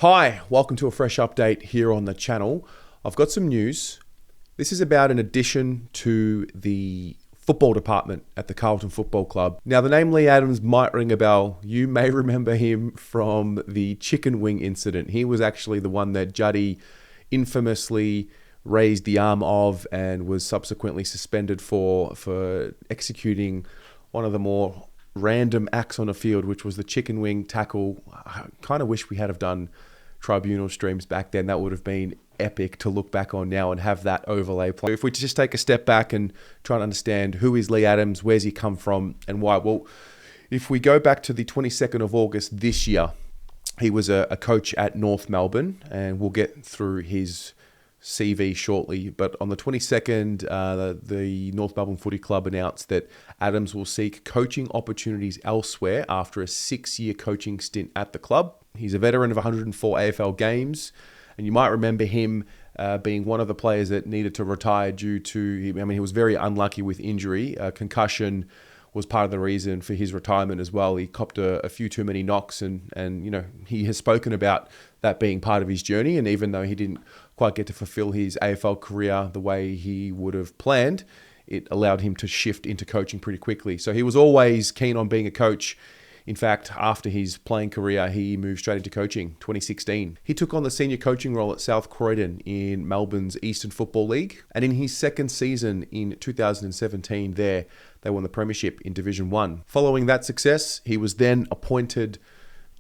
Hi, welcome to a fresh update here on the channel. I've got some news. This is about an addition to the football department at the Carlton Football Club. Now, the name Leigh Adams might ring a bell. You may remember him from the chicken wing incident. He was actually the one that Juddy infamously raised the arm of and was subsequently suspended for executing one of the more random acts on a field, which was the chicken wing tackle. I kind of wish we had have done tribunal streams back then. That would have been epic to look back on now and have that overlay play. If we just take a step back and try to understand who is Leigh Adams, where's he come from and why? Well, if we go back to the 22nd of August this year, he was a coach at North Melbourne, and we'll get through his CV shortly. But on the 22nd, the North Melbourne Footy Club announced that Adams will seek coaching opportunities elsewhere after a 6-year coaching stint at the club. He's a veteran of 104 AFL games, and you might remember him being one of the players that needed to retire due to, he was very unlucky with injury. Concussion was part of the reason for his retirement as well. He copped a few too many knocks, and he has spoken about that being part of his journey. And even though he didn't quite get to fulfill his AFL career the way he would have planned, it allowed him to shift into coaching pretty quickly. So he was always keen on being a coach. In fact, after his playing career, he moved straight into coaching, 2016. He took on the senior coaching role at South Croydon in Melbourne's Eastern Football League. And in his second season in 2017 there, they won the Premiership in Division 1. Following that success, he was then appointed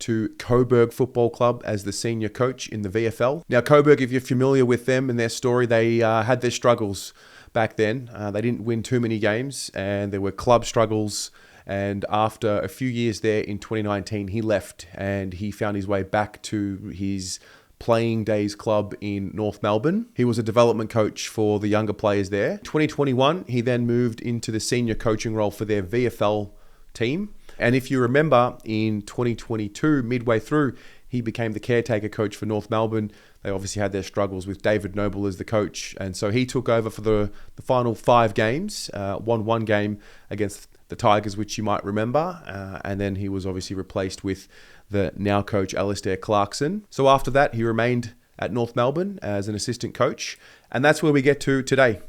to Coburg Football Club as the senior coach in the VFL. Now, Coburg, if you're familiar with them and their story, they had their struggles back then. They didn't win too many games, and there were club struggles. And after a few years there in 2019, he left and he found his way back to his playing days club in North Melbourne. He was a development coach for the younger players there. 2021, he then moved into the senior coaching role for their VFL team. And if you remember, in 2022, midway through, he became the caretaker coach for North Melbourne. They obviously had their struggles with David Noble as the coach. And so he took over for the final 5 games, won 1 game against the Tigers, which you might remember. And then he was obviously replaced with the now coach, Alistair Clarkson. So after that, he remained at North Melbourne as an assistant coach. And that's where we get to today.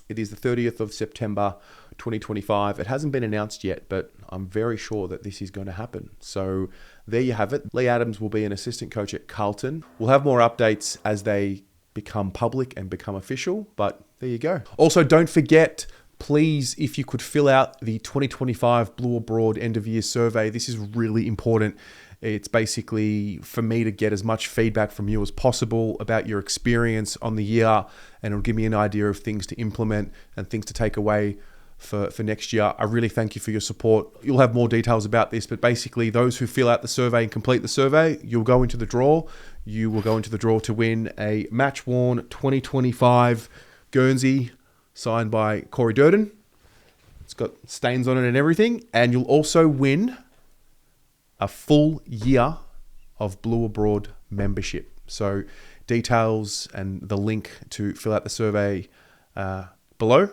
It is the 30th of September, 2025. It hasn't been announced yet, but I'm very sure that this is going to happen. So there you have it. Leigh Adams will be an assistant coach at Carlton. We'll have more updates as they become public and become official, but there you go. Also, don't forget, please, if you could fill out the 2025 Blue Abroad end of year survey. This is really important. It's basically for me to get as much feedback from you as possible about your experience on the year, and it'll give me an idea of things to implement and things to take away for next year. I really thank you for your support. You'll have more details about this, but basically those who fill out the survey and complete the survey, you'll go into the draw. You will go into the draw to win a match-worn 2025 Guernsey signed by Corey Durden. It's got stains on it and everything. And you'll also win a full year of Blue Abroad membership. So details and the link to fill out the survey below.